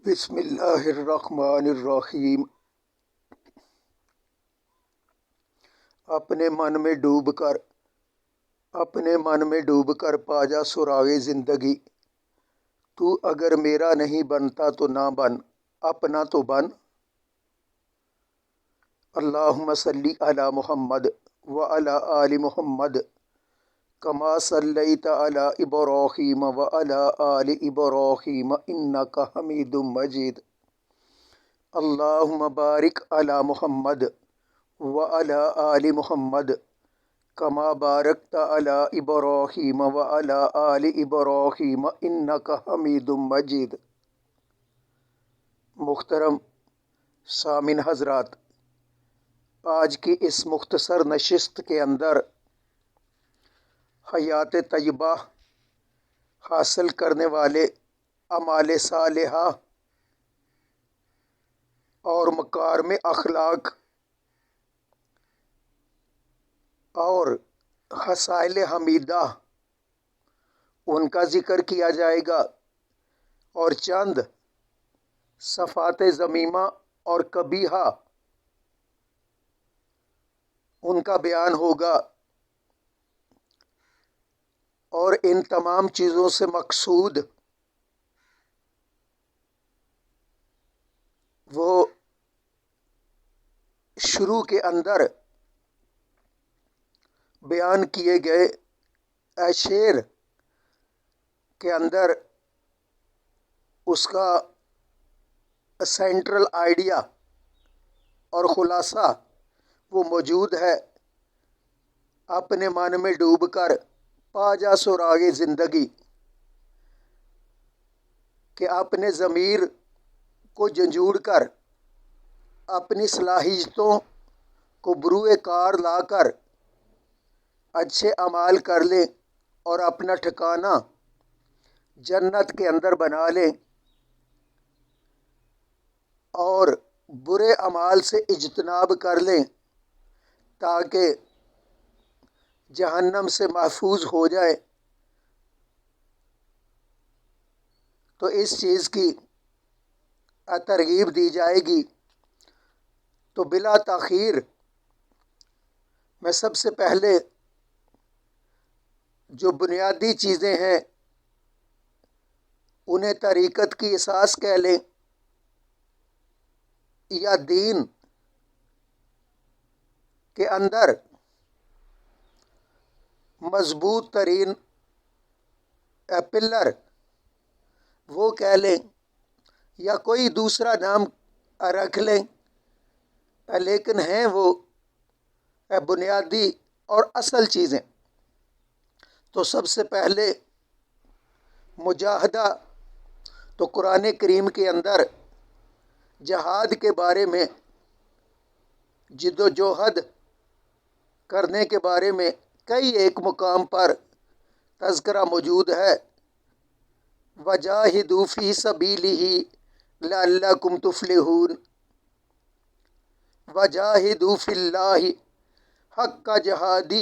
بسم اللہ الرحمن الرحیم۔ اپنے من میں ڈوب کر پا جا سراغ زندگی، تو اگر میرا نہیں بنتا تو نہ بن، اپنا تو بن۔ اللہم صلی علی محمد وعلی آل محمد کما صلیت علی ابراہیم وعلی آل ابراہیم انک حمید مجید۔ اللہم بارک علی محمد وعلی آل محمد کما بارکت علی ابراہیم وعلی آل ابراہیم انک حمید مجید۔ محترم سامعین حضرات، آج کی اس مختصر نشست کے اندر حیات طیبہ حاصل کرنے والے اعمال صالحہ اور مکارم اخلاق اور خصائل حمیدہ ان کا ذکر کیا جائے گا، اور چند صفات ذمیمہ اور قبیحہ ان کا بیان ہوگا، اور ان تمام چیزوں سے مقصود وہ شروع کے اندر بیان کیے گئے شعر کے اندر اس کا سینٹرل آئیڈیا اور خلاصہ وہ موجود ہے۔ اپنے من میں ڈوب کر پا جا سراغ زندگی، کہ اپنے ضمیر کو جھنجھوڑ کر اپنی صلاحیتوں کو بروئے کار لا کر اچھے اعمال کر لیں اور اپنا ٹھکانہ جنت کے اندر بنا لیں، اور برے اعمال سے اجتناب کر لیں تاکہ جہنم سے محفوظ ہو جائے۔ تو اس چیز کی ترغیب دی جائے گی۔ تو بلا تاخیر میں سب سے پہلے جو بنیادی چیزیں ہیں انہیں طریقت کی اساس کہہ لیں یا دین کے اندر مضبوط ترین پلر وہ کہہ لیں، یا کوئی دوسرا نام رکھ لیں، لیکن ہیں وہ بنیادی اور اصل چیزیں۔ تو سب سے پہلے مجاہدہ، تو قرآن کریم کے اندر جہاد کے بارے میں، جد و جہد کرنے کے بارے میں کئی ایک مقام پر تذکرہ موجود ہے۔ وَجَاهِدُوا فِي سَبِيلِهِ لَعَلَّكُمْ تُفْلِحُونَ۔ وَجَاهِدُوا فِي اللَّهِ حَقَّ جِہَادِهِ،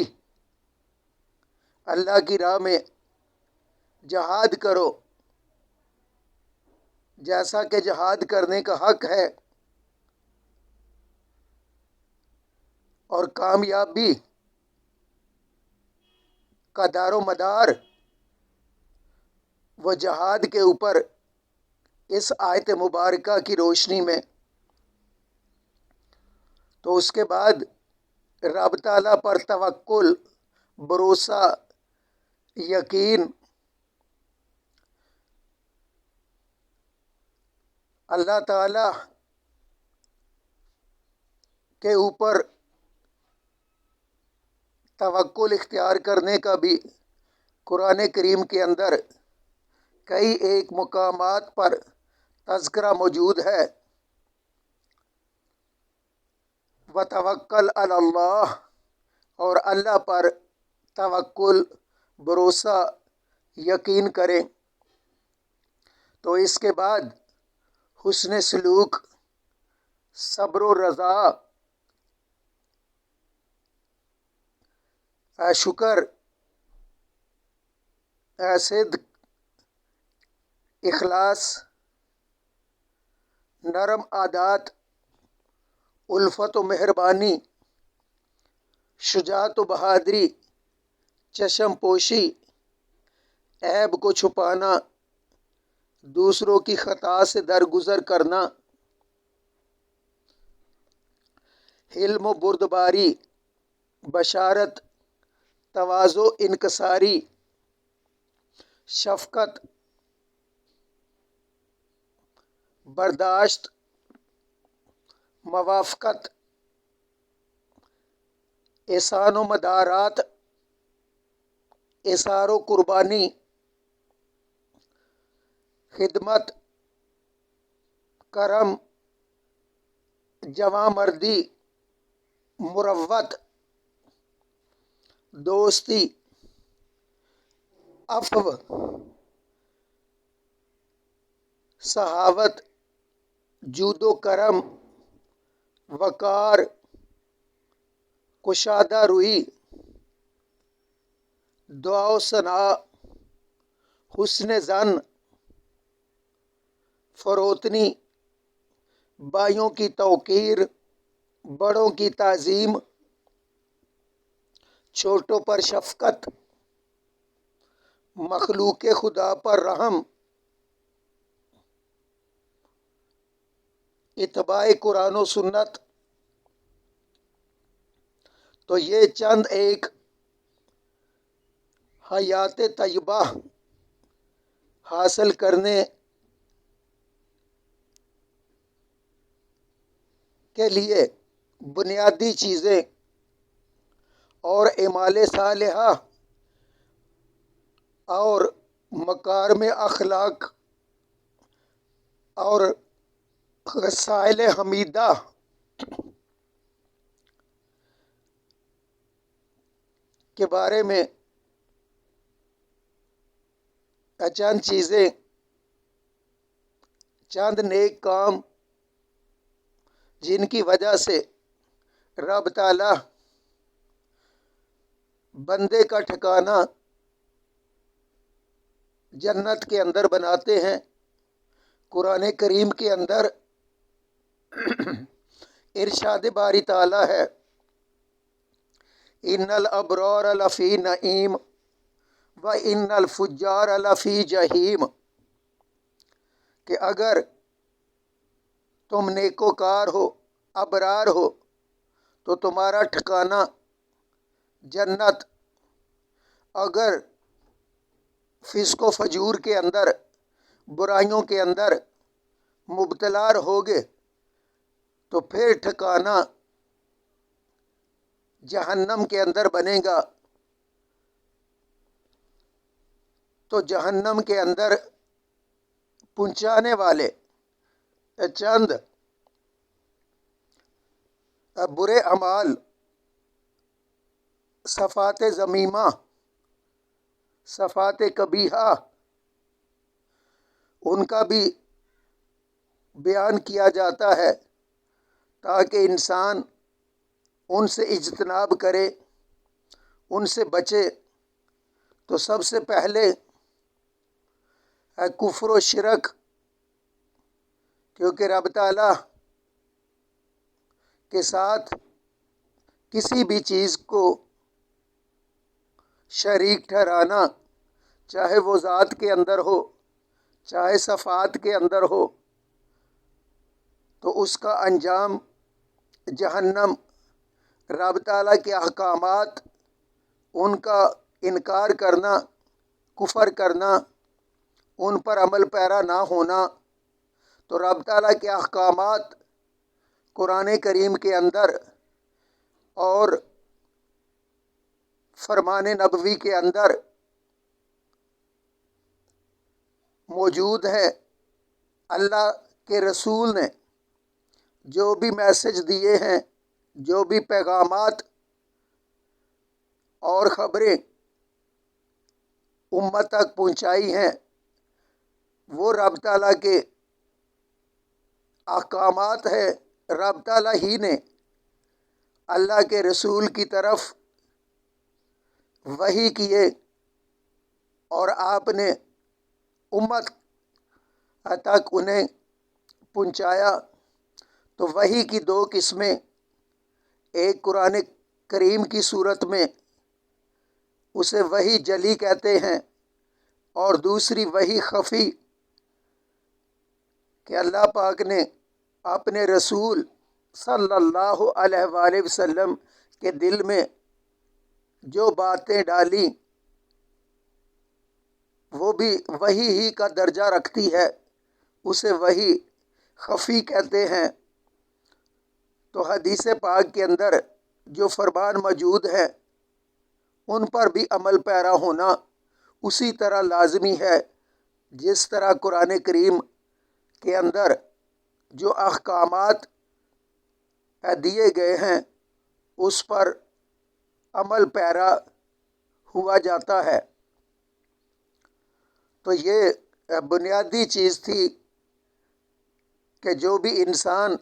اللہ کی راہ میں جہاد کرو جیسا کہ جہاد کرنے کا حق ہے، اور کامیابی کا دار و مدار وہ جہاد کے اوپر اس آیت مبارکہ کی روشنی میں۔ تو اس کے بعد رب تعالیٰ پر توکل، بھروسہ، یقین، اللہ تعالیٰ کے اوپر توکل اختیار کرنے کا بھی قرآن کریم کے اندر کئی ایک مقامات پر تذکرہ موجود ہے۔ وَتَوَکَّلْ عَلَى اللَّهِ، اور اللہ پر توکل، بھروسہ، یقین کریں۔ تو اس کے بعد حسن سلوک، صبر و رضا، شکر، صدق، اخلاص، نرم عادات، الفت و مہربانی، شجاعت و بہادری، چشم پوشی، عیب کو چھپانا، دوسروں کی خطا سے درگزر کرنا، حلم و بردباری، بشارت، تواضع، انکساری، شفقت، برداشت، موافقت، احسان و مدارات، اثار و قربانی، خدمت، کرم، جواں مردی، مروت، دوستی، عفو، سخاوت، جود و کرم، وقار، کشادہ روی، دعا و ثناء، حسن زن، فروتنی، بائیوں کی توقیر، بڑوں کی تعظیم، چھوٹوں پر شفقت، مخلوق خدا پر رحم، اتباع قرآن و سنت۔ تو یہ چند ایک حیات طیبہ حاصل کرنے کے لیے بنیادی چیزیں اور اعمال صالحہ اور مکارم اخلاق اور خصائل حمیدہ کے بارے میں چند چیزیں، چند نیک کام جن کی وجہ سے رب تعالی بندے کا ٹھکانہ جنت کے اندر بناتے ہیں۔ قرآن کریم کے اندر ارشاد باری تعالی ہے، ان الابرار لفی نعیم و ان الفجار لفی جحیم، کہ اگر تم نیکوکار ہو، ابرار ہو، تو تمہارا ٹھکانہ جنت، اگر فسق و فجور کے اندر، برائیوں کے اندر مبتلا ہوگے تو پھر ٹھکانہ جہنم کے اندر بنے گا۔ تو جہنم کے اندر پہنچانے والے چند برے اعمال، صفات ذمیمہ، صفات قبیحہ، ان کا بھی بیان کیا جاتا ہے تاکہ انسان ان سے اجتناب کرے، ان سے بچے۔ تو سب سے پہلے کفر و شرک، کیونکہ رب تعالیٰ کے ساتھ کسی بھی چیز کو شریک ٹھہرانا، چاہے وہ ذات کے اندر ہو، چاہے صفات کے اندر ہو، تو اس کا انجام جہنم۔ رب تعالیٰ کے احکامات، ان کا انکار کرنا، کفر کرنا، ان پر عمل پیرا نہ ہونا۔ تو رب تعالیٰ کے احکامات قرآن کریم کے اندر اور فرمان نبوی کے اندر موجود ہے۔ اللہ کے رسول نے جو بھی میسج دیے ہیں، جو بھی پیغامات اور خبریں امت تک پہنچائی ہیں، وہ رب تعالیٰ کے احکامات ہے۔ رب تعالیٰ ہی نے اللہ کے رسول کی طرف وحی کیے اور آپ نے امت تک انہیں پہنچایا تو وحی کی دو قسمیں، ایک قرآن کریم کی صورت میں اسے وحی جلی کہتے ہیں، اور دوسری وحی خفی کہ اللہ پاک نے اپنے رسول صلی اللہ علیہ وآلہ وسلم کے دل میں جو باتیں ڈالیں وہ بھی وحی ہی کا درجہ رکھتی ہے، اسے وحی خفی کہتے ہیں۔ تو حدیث پاک کے اندر جو فرمان موجود ہیں ان پر بھی عمل پیرا ہونا اسی طرح لازمی ہے جس طرح قرآن کریم کے اندر جو احکامات دیے گئے ہیں اس پر عمل پیرا ہوا جاتا ہے۔ تو یہ بنیادی چیز تھی کہ جو بھی انسان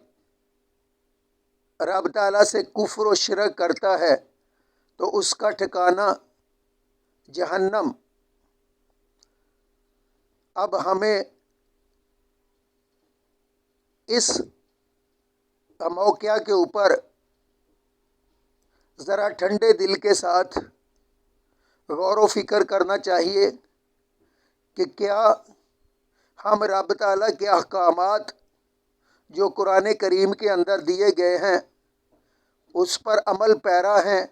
رب تعالیٰ سے کفر و شرک کرتا ہے تو اس کا ٹھکانہ جہنم۔ اب ہمیں اس موقعہ کے اوپر ذرا ٹھنڈے دل کے ساتھ غور و فکر کرنا چاہیے کہ کیا ہم رب تعالیٰ کے احکامات جو قرآن کریم کے اندر دیے گئے ہیں اس پر عمل پیرا ہیں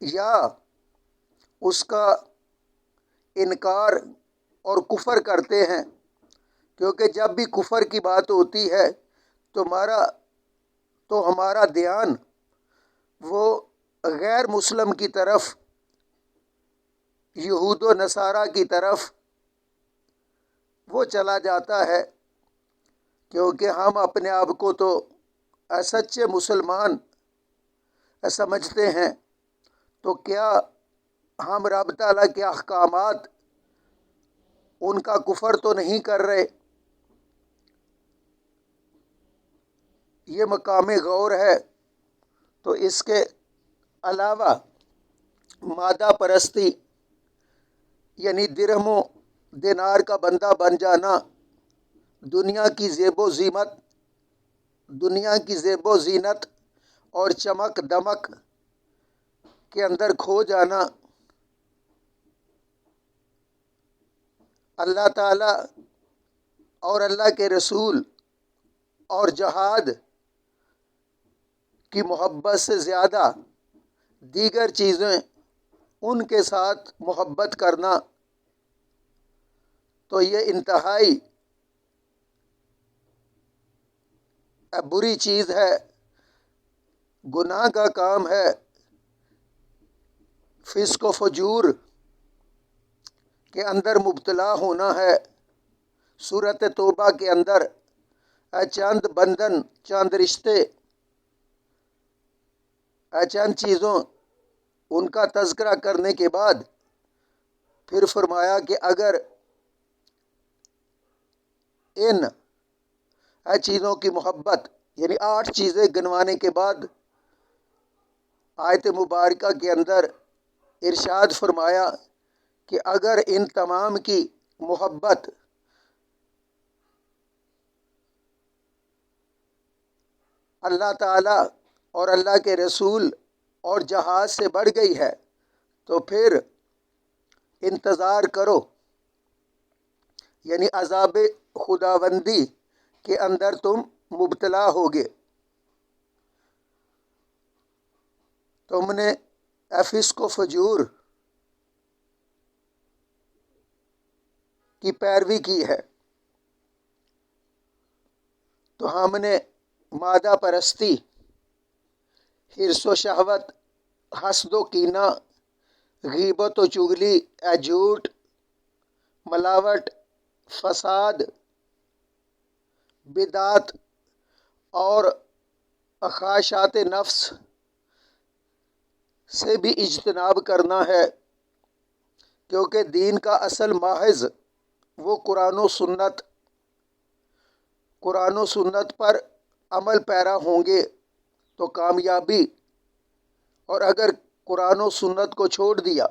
یا اس کا انکار اور کفر کرتے ہیں؟ کیونکہ جب بھی کفر کی بات ہوتی ہے تو ہمارا دھیان وہ غیر مسلم کی طرف، یہود و نصارہ کی طرف وہ چلا جاتا ہے، کیونکہ ہم اپنے آپ کو تو سچے مسلمان سمجھتے ہیں۔ تو کیا ہم رب تعالیٰ کے احکامات ان کا کفر تو نہیں کر رہے؟ یہ مقام غور ہے۔ تو اس کے علاوہ مادہ پرستی یعنی درہم و دینار کا بندہ بن جانا، دنیا کی زیب و زینت اور چمک دمک کے اندر کھو جانا، اللہ تعالیٰ اور اللہ کے رسول اور جہاد کی محبت سے زیادہ دیگر چیزیں ان کے ساتھ محبت کرنا، تو یہ انتہائی بری چیز ہے، گناہ کا کام ہے، فسق و فجور کے اندر مبتلا ہونا ہے۔ سورۃ توبہ کے اندر چند بندھن، چند رشتے، چند چیزوں ان کا تذکرہ کرنے کے بعد پھر فرمایا کہ اگر ان چیزوں کی محبت، یعنی 8 چیزیں گنوانے کے بعد آیت مبارکہ کے اندر ارشاد فرمایا کہ اگر ان تمام کی محبت اللہ تعالیٰ اور اللہ کے رسول اور جہاد سے بڑھ گئی ہے تو پھر انتظار کرو، یعنی عذاب خداوندی کے اندر تم مبتلا ہوگے۔ تم نے فسق و فجور کی پیروی کی ہے، تو ہم نے مادہ پرستی، حرص و شہوت، حسد و کینہ، غیبت و چغلی، جھوٹ، ملاوٹ، فساد، بدعت اور خواہشات نفس سے بھی اجتناب کرنا ہے، کیونکہ دین کا اصل ماخذ وہ قرآن و سنت پر عمل پیرا ہوں گے تو کامیابی، اور اگر قرآن و سنت کو چھوڑ دیا،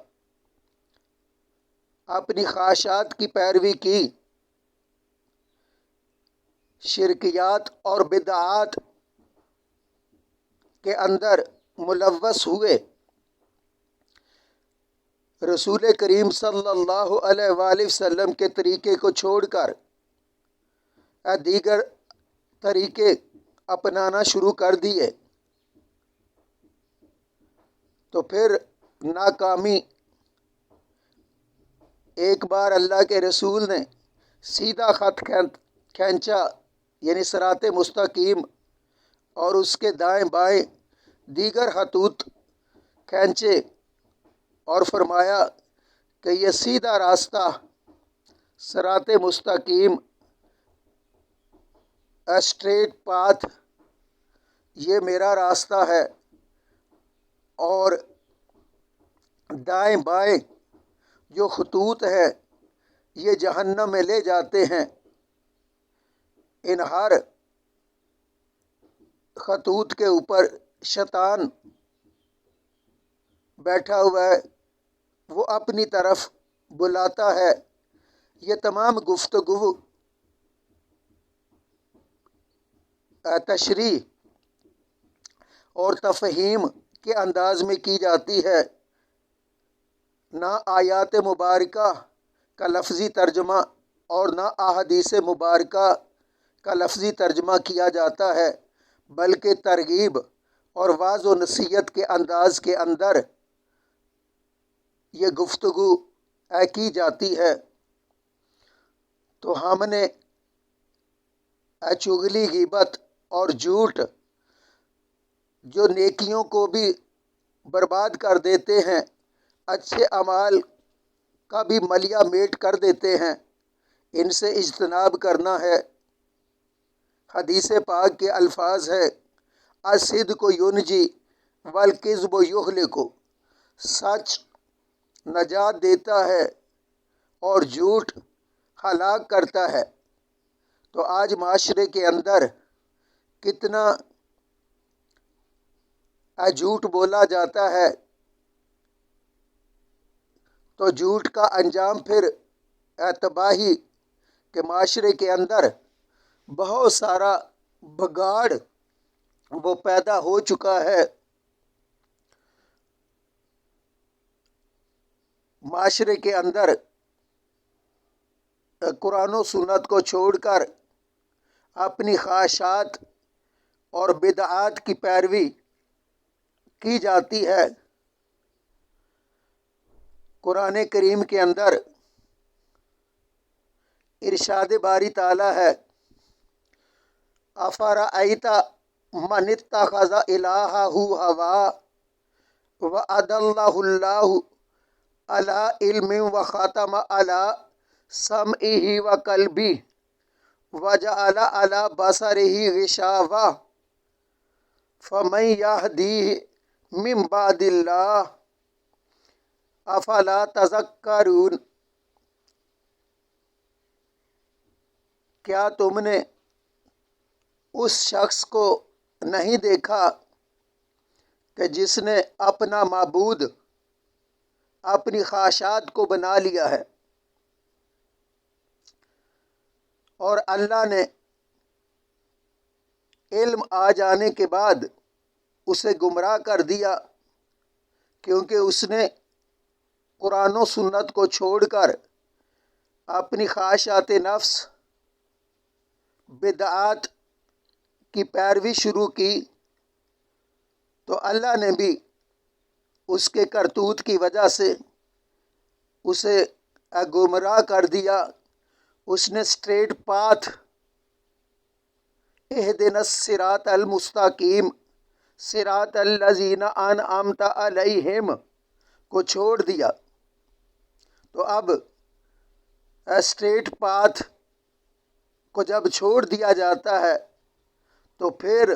اپنی خواہشات کی پیروی کی، شرکیات اور بدعات کے اندر ملوث ہوئے، رسول کریم صلی اللہ علیہ وآلہ وسلم کے طریقے کو چھوڑ کر دیگر طریقے اپنانا شروع کر دیے، تو پھر ناکامی۔ ایک بار اللہ کے رسول نے سیدھا خط کھینچا، یعنی صراط مستقیم، اور اس کے دائیں بائیں دیگر خطوط کھینچے اور فرمایا کہ یہ سیدھا راستہ، صراط مستقیم، اسٹریٹ پاتھ، یہ میرا راستہ ہے، اور دائیں بائیں جو خطوط ہیں یہ جہنم میں لے جاتے ہیں۔ ان ہر خطوط کے اوپر شیطان بیٹھا ہوا ہے، وہ اپنی طرف بلاتا ہے۔ یہ تمام گفتگو تشریح اور تفہیم کے انداز میں کی جاتی ہے، نہ آیات مبارکہ کا لفظی ترجمہ اور نہ احادیث مبارکہ کا لفظی ترجمہ کیا جاتا ہے، بلکہ ترغیب اور وعظ و نصیحت کے انداز کے اندر یہ گفتگو کی جاتی ہے۔ تو ہم نے چغلی، غیبت اور جھوٹ جو نیکیوں کو بھی برباد کر دیتے ہیں، اچھے اعمال کا بھی ملیہ میٹ کر دیتے ہیں، ان سے اجتناب کرنا ہے۔ حدیث پاک کے الفاظ ہے، الصدق ینجی والکذب یہلک، سچ نجات دیتا ہے اور جھوٹ ہلاک کرتا ہے۔ تو آج معاشرے کے اندر کتنا جھوٹ بولا جاتا ہے، تو جھوٹ کا انجام پھر تباہی کے معاشرے کے اندر بہت سارا بگاڑ وہ پیدا ہو چکا ہے۔ معاشرے کے اندر قرآن و سنت کو چھوڑ کر اپنی خواہشات اور بدعات کی پیروی کی جاتی ہے۔ قرآن کریم کے اندر ارشاد باری تعالیٰ ہے، افرأیت من اتخذ الہہ ہواہ وأضلہ اللہ علی علم وختم علی سمعہ وقلبہ وجعل علی بصرہ غشاوہ فمن یہدیہ من بعد اللہ افلا تذکرون۔ کیا تم نے اس شخص کو نہیں دیکھا کہ جس نے اپنا معبود اپنی خواہشات کو بنا لیا ہے، اور اللہ نے علم آ جانے کے بعد اسے گمراہ کر دیا، کیونکہ اس نے قرآن و سنت کو چھوڑ کر اپنی خواہشات نفس، بدعات کی پیروی شروع کی، تو اللہ نے بھی اس کے کرتوت کی وجہ سے اسے گمراہ کر دیا۔ اس نے اسٹریٹ پاتھ، اہدنا الصراط المستقیم صراط الذین انعمت علیہم کو چھوڑ دیا۔ تو اب اسٹریٹ پاتھ کو جب چھوڑ دیا جاتا ہے تو پھر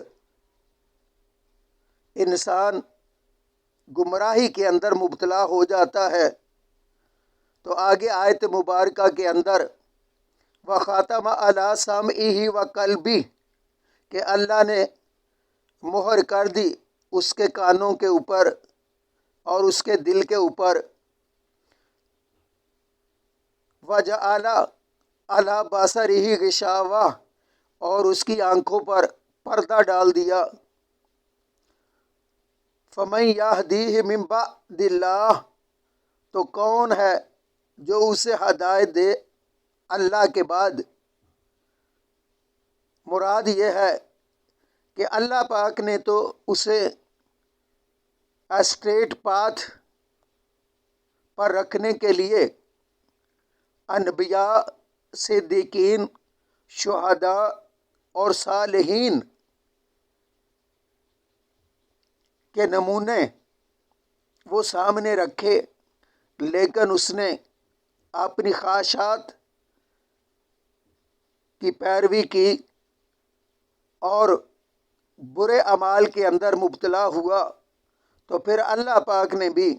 انسان گمراہی کے اندر مبتلا ہو جاتا ہے۔ تو آگے آیت مبارکہ کے اندر وَخَاتَمَ عَلَىٰ سَمْعِهِ وَقَلْبِهِ کہ اللہ نے مہر کر دی اس کے کانوں کے اوپر اور اس کے دل کے اوپر، وَجَعَلَ عَلَىٰ بَصَرِهِ غِشَاوَةً اور اس کی آنکھوں پر پردہ ڈال دیا۔ فَمَن يَهْدِيهِ مِن بَعْدِ اللَّهِ، تو کون ہے جو اسے ہدایت دے اللہ کے بعد؟ مراد یہ ہے کہ اللہ پاک نے تو اسے اسٹریٹ پاتھ پر رکھنے کے لیے انبیاء، صدیقین، شہداء اور صالحین کے نمونے وہ سامنے رکھے، لیکن اس نے اپنی خواہشات کی پیروی کی اور برے اعمال کے اندر مبتلا ہوا، تو پھر اللہ پاک نے بھی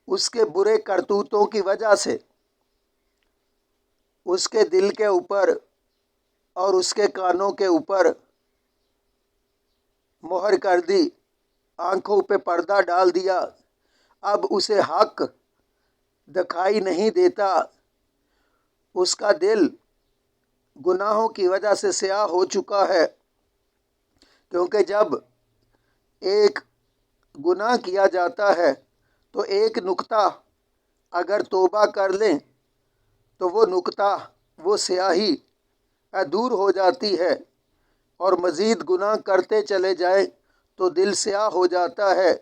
اس کے برے کرتوتوں کی وجہ سے اس کے دل کے اوپر اور اس کے کانوں کے اوپر مہر کر دی، آنکھوں پہ پردہ ڈال دیا۔ اب اسے حق دکھائی نہیں دیتا، اس کا دل گناہوں کی وجہ سے سیاہ ہو چکا ہے، کیونکہ جب ایک گناہ کیا جاتا ہے تو ایک نقطہ اگر توبہ کر لیں تو وہ نقطہ، وہ سیاہی دور ہو جاتی ہے، اور مزید گناہ کرتے چلے جائیں تو دل سیاہ ہو جاتا ہے،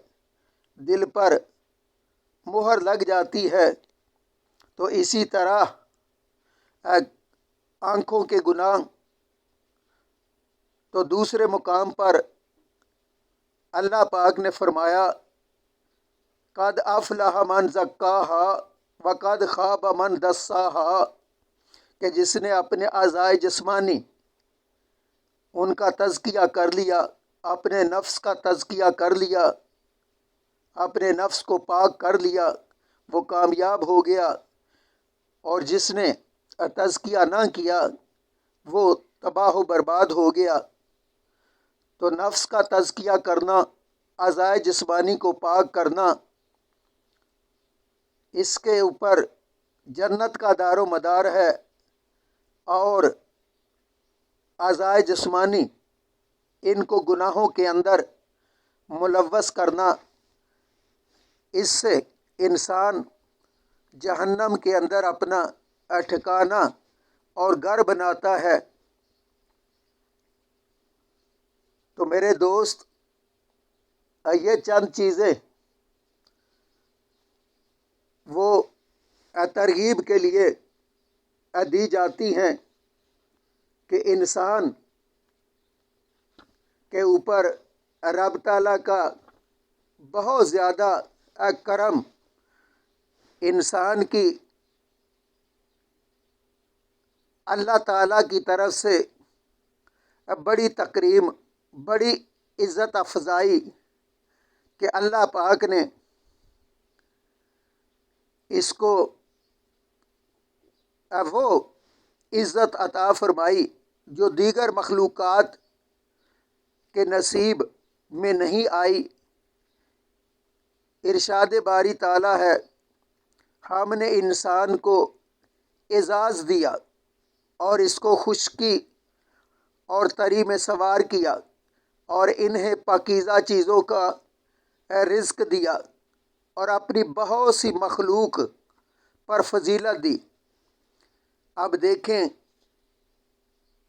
دل پر مہر لگ جاتی ہے۔ تو اسی طرح آنکھوں کے گناہ، تو دوسرے مقام پر اللہ پاک نے فرمایا قد افلح من زکاہا وقد خاب من دساہا، کہ جس نے اپنے اعضائے جسمانی ان کا تزکیہ کر لیا، اپنے نفس کا تزکیہ کر لیا، اپنے نفس کو پاک کر لیا، وہ کامیاب ہو گیا، اور جس نے تزکیہ نہ کیا وہ تباہ و برباد ہو گیا۔ تو نفس کا تزکیہ کرنا، اعضائے جسمانی کو پاک کرنا، اس کے اوپر جنت کا دار و مدار ہے، اور اعضائے جسمانی ان کو گناہوں کے اندر ملوث کرنا، اس سے انسان جہنم کے اندر اپنا ٹھکانہ اور گھر بناتا ہے۔ تو میرے دوست، یہ چند چیزیں وہ ترغیب کے لیے دی جاتی ہیں کہ انسان کے اوپر رب تعالیٰ کا بہت زیادہ کرم، انسان کی اللہ تعالیٰ کی طرف سے بڑی تکریم، بڑی عزت افزائی، کہ اللہ پاک نے اس کو وہ عزت عطا فرمائی جو دیگر مخلوقات کے نصیب میں نہیں آئی۔ ارشاد باری تعالیٰ ہے ہم نے انسان کو اعزاز دیا اور اس کو خشکی اور تری میں سوار کیا، اور انہیں پاکیزہ چیزوں کا رزق دیا، اور اپنی بہت سی مخلوق پر فضیلت دی۔ اب دیکھیں،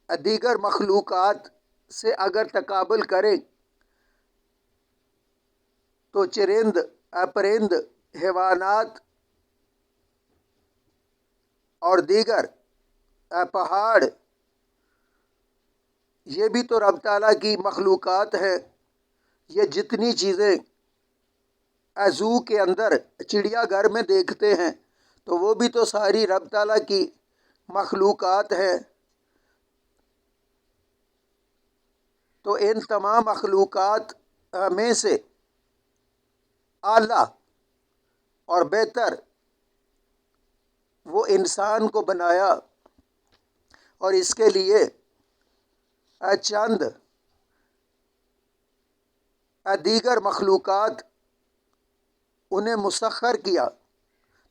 دیگر مخلوقات سے اگر تقابل کریں تو چرند، پرند، حیوانات اور دیگر پہاڑ، یہ بھی تو رب تعالیٰ کی مخلوقات ہیں۔ یہ جتنی چیزیں زو کے اندر چڑیا گھر میں دیکھتے ہیں تو وہ بھی تو ساری رب تعالیٰ کی مخلوقات ہیں۔ تو ان تمام مخلوقات میں سے اعلیٰ اور بہتر وہ انسان کو بنایا، اور اس کے لیے چند دیگر مخلوقات انہیں مسخر کیا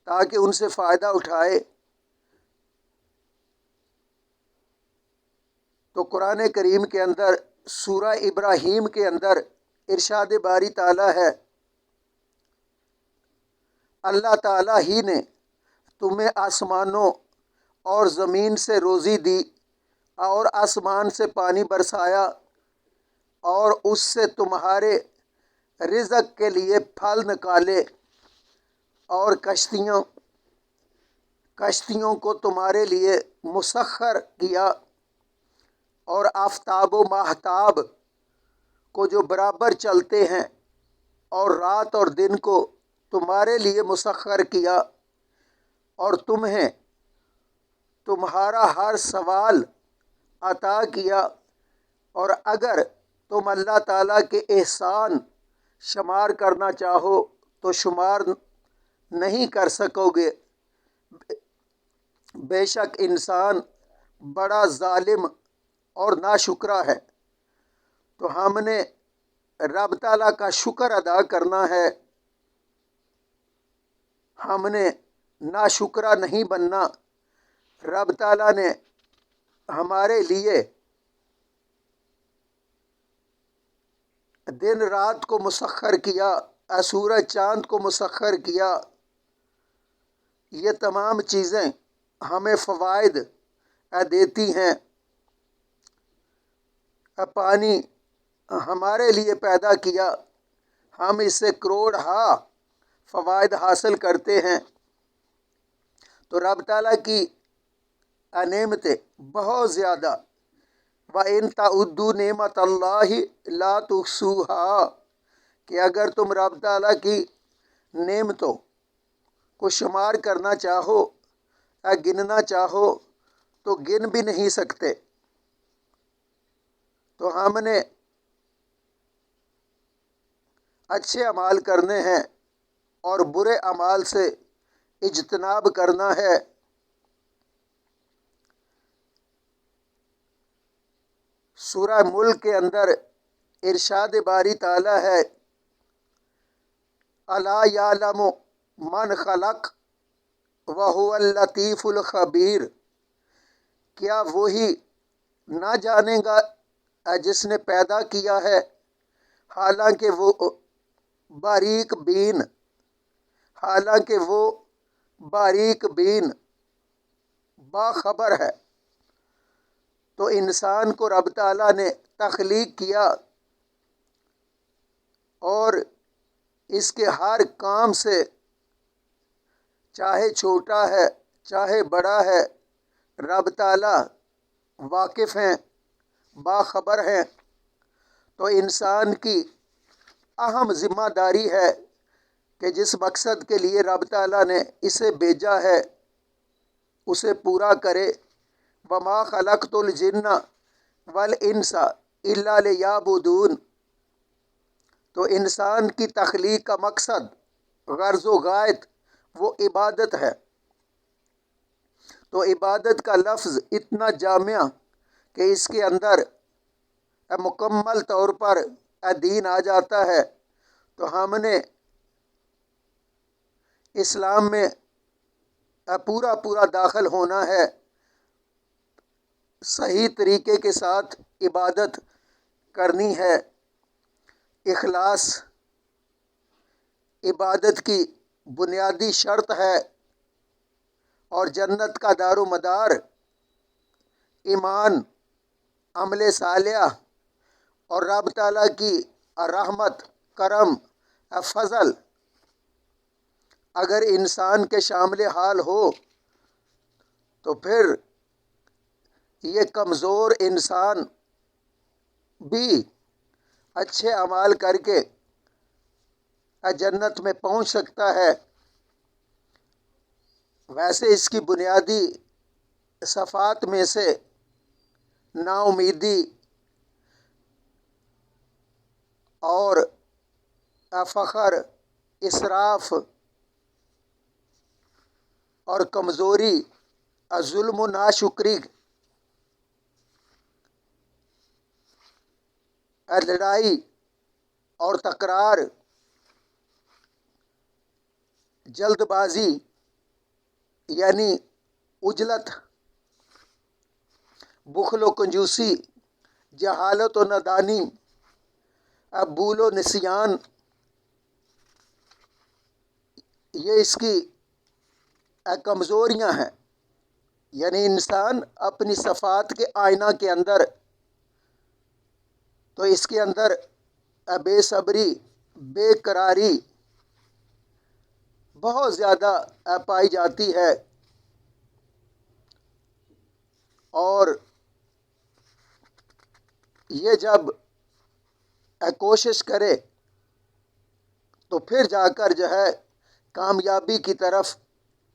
تاکہ ان سے فائدہ اٹھائے۔ تو قرآن کریم کے اندر سورہ ابراہیم کے اندر ارشاد باری تعالیٰ ہے، اللہ تعالیٰ ہی نے تمہیں آسمانوں اور زمین سے روزی دی اور آسمان سے پانی برسایا اور اس سے تمہارے رزق کے لیے پھل نکالے اور کشتیوں کو تمہارے لیے مسخر کیا اور آفتاب و ماہتاب کو جو برابر چلتے ہیں اور رات اور دن کو تمہارے لیے مسخر کیا اور تمہیں تمہارا ہر سوال عطا کیا، اور اگر تم اللہ تعالیٰ کے احسان شمار کرنا چاہو تو شمار نہیں کر سکو گے، بے شک انسان بڑا ظالم اور ناشکرا ہے۔ تو ہم نے رب تعالیٰ کا شکر ادا کرنا ہے، ہم نے ناشکرا نہیں بننا۔ رب تعالیٰ نے ہمارے لیے دن رات کو مسخر کیا، سورج چاند کو مسخر کیا۔ یہ تمام چیزیں ہمیں فوائد دیتی ہیں۔ پانی ہمارے لیے پیدا کیا، ہم اس سے کروڑہا فوائد حاصل کرتے ہیں۔ تو رب تعالیٰ کی نعمتیں بہت زیادہ، وَإِن تَعُدُّوا نِعْمَتَ اللَّهِ لَا تُحْصُوهَا، کہ اگر تم رب تعالیٰ کی نعمتوں کو شمار کرنا چاہو، گننا چاہو تو گن بھی نہیں سکتے۔ تو ہم نے اچھے اعمال کرنے ہیں اور برے اعمال سے اجتناب کرنا ہے۔ سورہ ملک کے اندر ارشاد باری تعالیٰ ہے، الا یعلم من خلق وہو اللطیف الخبیر، کیا وہی نہ جانے گا جس نے پیدا کیا ہے، حالانکہ وہ باریک بین باخبر ہے۔ تو انسان کو رب تعالیٰ نے تخلیق کیا اور اس کے ہر کام سے، چاہے چھوٹا ہے چاہے بڑا ہے، رب تعالیٰ واقف ہیں، باخبر ہیں۔ تو انسان کی اہم ذمہ داری ہے کہ جس مقصد کے لیے رب تعالیٰ نے اسے بھیجا ہے اسے پورا کرے۔ وَمَا خَلَقْتُ الْجِنَّ وَالْإِنسَ إِلَّا لِيَعْبُدُونِ، تو انسان کی تخلیق کا مقصد، غرض و غایت وہ عبادت ہے۔ تو عبادت کا لفظ اتنا جامع کہ اس کے اندر مکمل طور پر دین آ جاتا ہے۔ تو ہم نے اسلام میں پورا داخل ہونا ہے، صحیح طریقے کے ساتھ عبادت کرنی ہے۔ اخلاص عبادت کی بنیادی شرط ہے، اور جنت کا دار و مدار ایمان، عمل صالح اور رب تعالیٰ کی رحمت، کرم، فضل اگر انسان کے شامل حال ہو تو پھر یہ کمزور انسان بھی اچھے اعمال کر کے جنت میں پہنچ سکتا ہے۔ ویسے اس کی بنیادی صفات میں سے نا امیدی اور فخر، اسراف اور کمزوری، ظلم و ناشکری، لڑائی اور تکرار، جلد بازی یعنی عجلت، بخل و کنجوسی، جہالت و نادانی، بھول و نسیان، یہ اس کی کمزوریاں ہیں۔ یعنی انسان اپنی صفات کے آئینہ کے اندر تو اس کے اندر بے صبری، بے قراری بہت زیادہ پائی جاتی ہے، اور یہ جب کوشش کرے تو پھر جا کر جو ہے کامیابی کی طرف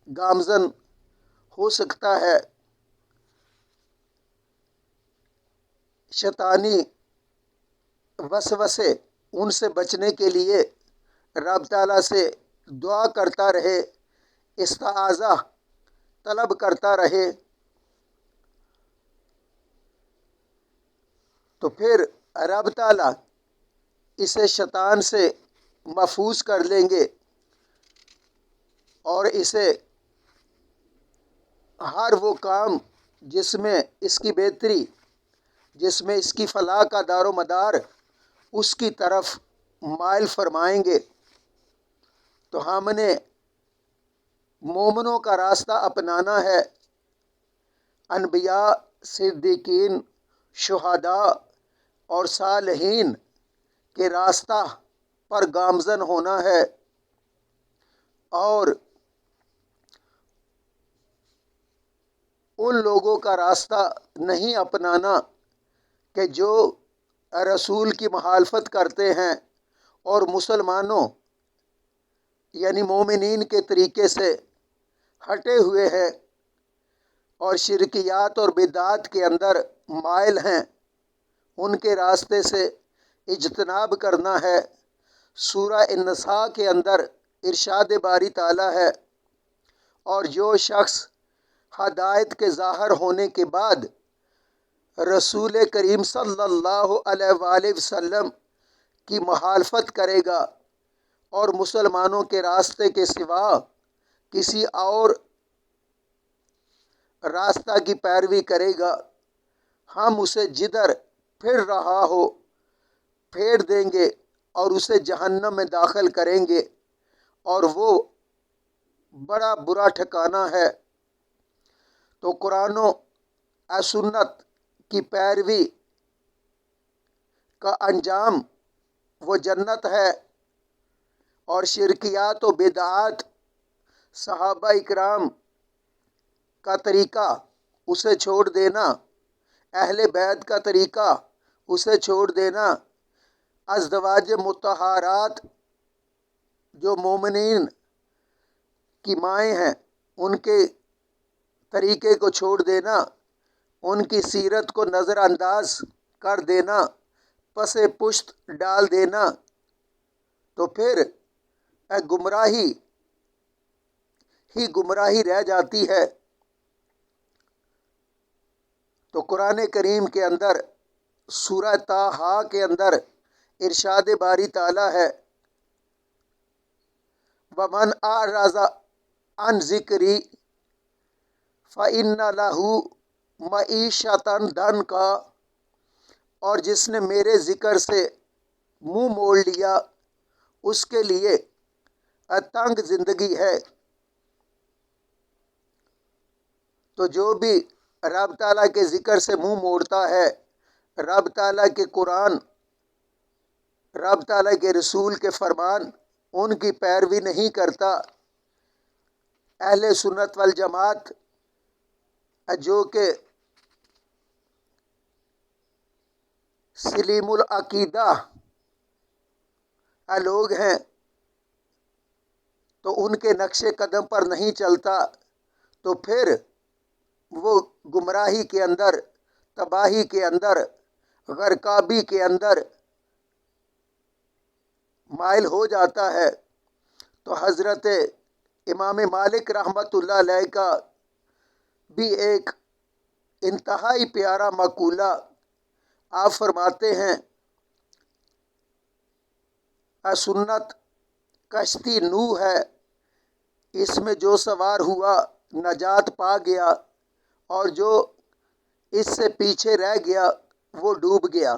گامزن ہو سکتا ہے۔ شیطانی وسوسے ان سے بچنے کے لیے رب تعالیٰ سے دعا کرتا رہے، استعاذہ طلب کرتا رہے، تو پھر رب تعالیٰ اسے شیطان سے محفوظ کر لیں گے، اور اسے ہر وہ کام جس میں اس کی بہتری، جس میں اس کی فلاح کا دار و مدار اس کی طرف مائل فرمائیں گے۔ تو ہم نے مومنوں کا راستہ اپنانا ہے، انبیاء، صدیقین، شہداء اور صالحین کے راستہ پر گامزن ہونا ہے، اور ان لوگوں کا راستہ نہیں اپنانا کہ جو رسول کی مخالفت کرتے ہیں اور مسلمانوں یعنی مومنین کے طریقے سے ہٹے ہوئے ہیں اور شرکیات اور بدعات کے اندر مائل ہیں، ان کے راستے سے اجتناب کرنا ہے۔ سورہ النساء کے اندر ارشاد باری تعالیٰ ہے، اور جو شخص ہدایت کے ظاہر ہونے کے بعد رسول کریم صلی اللہ علیہ وآلہ وسلم کی مخالفت کرے گا اور مسلمانوں کے راستے کے سوا کسی اور راستہ کی پیروی کرے گا، ہم اسے جدھر پھر رہا ہو پھیر دیں گے اور اسے جہنم میں داخل کریں گے، اور وہ بڑا برا ٹھکانہ ہے۔ تو قرآن و سنت کی پیروی کا انجام وہ جنت ہے، اور شرکیات و بدعات، صحابہ اکرام کا طریقہ اسے چھوڑ دینا، اہل بیت کا طریقہ اسے چھوڑ دینا، ازواج مطہرات جو مومنین کی مائیں ہیں ان کے طریقے کو چھوڑ دینا، ان کی سیرت کو نظر انداز کر دینا، پس پشت ڈال دینا، تو پھر گمراہی ہی گمراہی رہ جاتی ہے۔ تو قرآن کریم کے اندر سورہ طٰہٰ کے اندر ارشاد باری تعالیٰ ہے، وَمَنْ أَعْرَضَ عَنْ ذِكْرِي فَإِنَّ لَهُ مَعِیشَةً ضَنْکًا، اور جس نے میرے ذکر سے منہ موڑ لیا اس کے لیے تنگ زندگی ہے۔ تو جو بھی رب تعالیٰ کے ذکر سے منہ موڑتا ہے، رب تعالیٰ کے قرآن، رب تعالیٰ کے رسول کے فرمان ان کی پیروی نہیں کرتا، اہل سنت والجماعت جو کہ سلیم العقیدہ لوگ ہیں، تو ان کے نقش قدم پر نہیں چلتا، تو پھر وہ گمراہی کے اندر، تباہی کے اندر، غرقابی کے اندر مائل ہو جاتا ہے۔ تو حضرت امام مالک رحمۃ اللہ علیہ کا بھی ایک انتہائی پیارا مقولہ آپ فرماتے ہیں، سنت کشتی نوح ہے، اس میں جو سوار ہوا نجات پا گیا، اور جو اس سے پیچھے رہ گیا وہ ڈوب گیا۔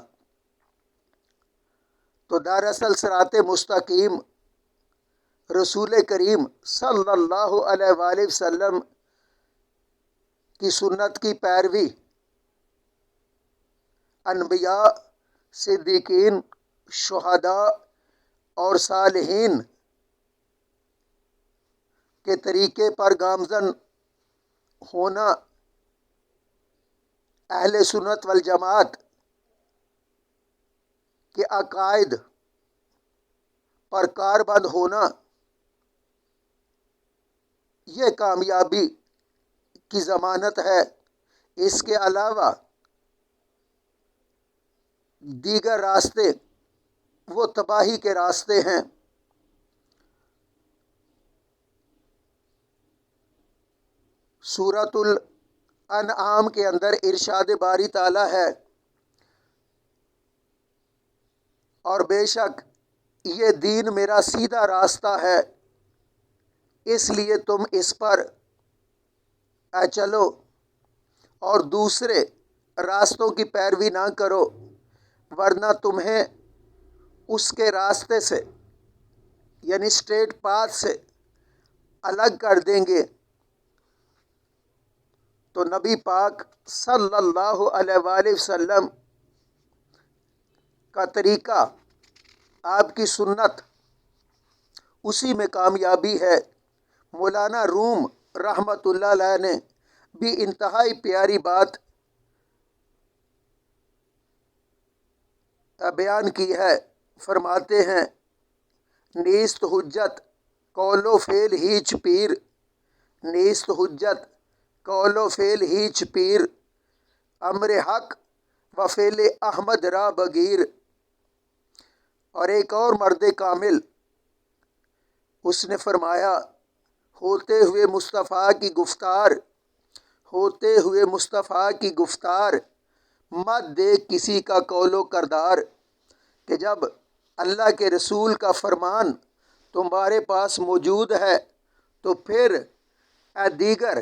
تو دراصل صراط مستقیم رسول کریم صلی اللہ علیہ وآلہ وسلم کی سنت کی پیروی انبیاء، صدیقین، شہداء اور صالحین کے طریقے پر گامزن ہونا، اہل سنت والجماعت کے عقائد پر کاربند ہونا، یہ کامیابی کی ضمانت ہے۔ اس کے علاوہ دیگر راستے وہ تباہی کے راستے ہیں۔ سورۃ الانعام کے اندر ارشاد باری تعالیٰ ہے، اور بے شک یہ دین میرا سیدھا راستہ ہے، اس لیے تم اس پر چلو اور دوسرے راستوں کی پیروی نہ کرو، ورنہ تمہیں اس کے راستے سے یعنی اسٹریٹ پاتھ سے الگ کر دیں گے۔ تو نبی پاک صلی اللہ علیہ وآلہ وسلم کا طریقہ، آپ کی سنت، اسی میں کامیابی ہے۔ مولانا روم رحمۃ اللہ علیہ نے بھی انتہائی پیاری بات بیان کی ہے۔ فرماتے ہیں، نیست حجت قول و فعل ہیچ پیر، نیست حجت قول و فعل ہیچ پیر، امر حق و فعل احمد را بگیر۔ اور ایک اور مرد کامل، اس نے فرمایا، ہوتے ہوئے مصطفیٰ کی گفتار، ہوتے ہوئے مصطفیٰ کی گفتار، مت دیکھ کسی کا قول و کردار۔ کہ جب اللہ کے رسول کا فرمان تمہارے پاس موجود ہے تو پھر دیگر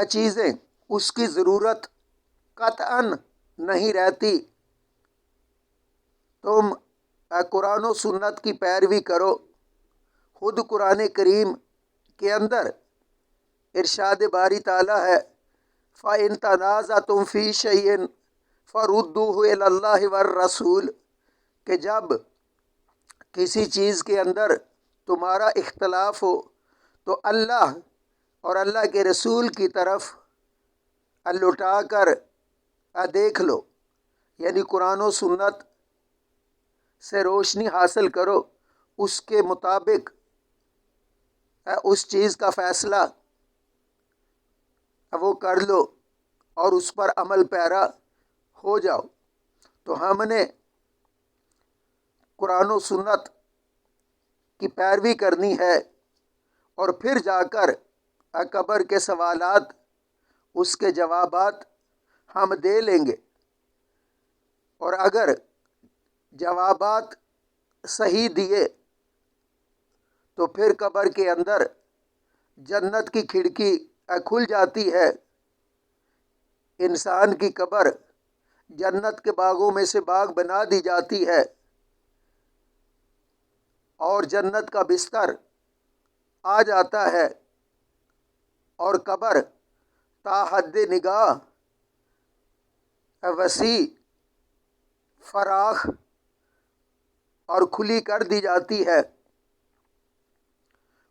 چیزیں اس کی ضرورت قطعاً نہیں رہتی۔ تم قرآن و سنت کی پیروی کرو۔ خود قرآن کریم کے اندر ارشاد باری تعالیٰ ہے، فَإِن تَنَازَعْتُمْ فِي شَيْءٍ فَرُدُّوهُ إِلَى اللَّهِ وَالرَّسُولِ، کہ جب کسی چیز کے اندر تمہارا اختلاف ہو تو اللہ اور اللہ کے رسول کی طرف لوٹا کر دیکھ لو، یعنی قرآن و سنت سے روشنی حاصل کرو، اس کے مطابق اس چیز کا فیصلہ وہ کر لو اور اس پر عمل پیرا ہو جاؤ۔ تو ہم نے قرآن و سنت کی پیروی کرنی ہے، اور پھر جا کر قبر کے سوالات، اس کے جوابات ہم دے لیں گے۔ اور اگر جوابات صحیح دیے تو پھر قبر کے اندر جنت کی کھڑکی کھل جاتی ہے۔ انسان کی قبر جنت کے باغوں میں سے باغ بنا دی جاتی ہے، اور جنت کا بستر آ جاتا ہے، اور قبر تا حد نگاہ وسیع، فراخ اور کھلی کر دی جاتی ہے۔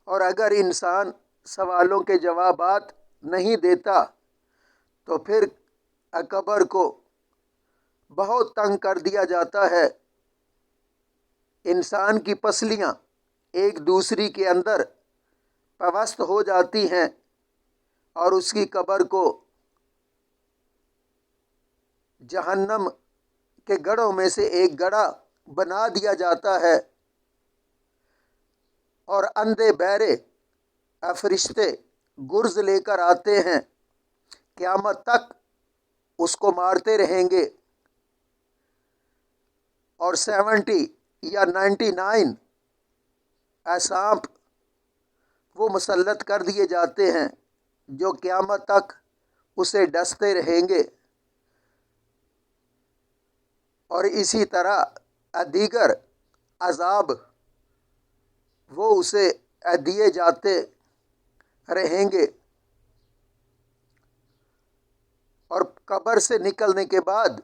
اور اگر انسان سوالوں کے جوابات نہیں دیتا تو پھر قبر کو بہت تنگ کر دیا جاتا ہے۔ انسان کی پسلیاں ایک دوسری کے اندر پیوست ہو جاتی ہیں، اور اس کی قبر کو جہنم کے گڑھوں میں سے ایک گڑھا بنا دیا جاتا ہے، اور اندھے بہرے فرشتے گرز لے کر آتے ہیں، قیامت تک اس کو مارتے رہیں گے، اور 70 یا 99 سانپ وہ مسلط کر دیے جاتے ہیں جو قیامت تک اسے ڈستے رہیں گے، اور اسی طرح دیگر عذاب وہ اسے دیے جاتے رہیں گے، اور قبر سے نکلنے کے بعد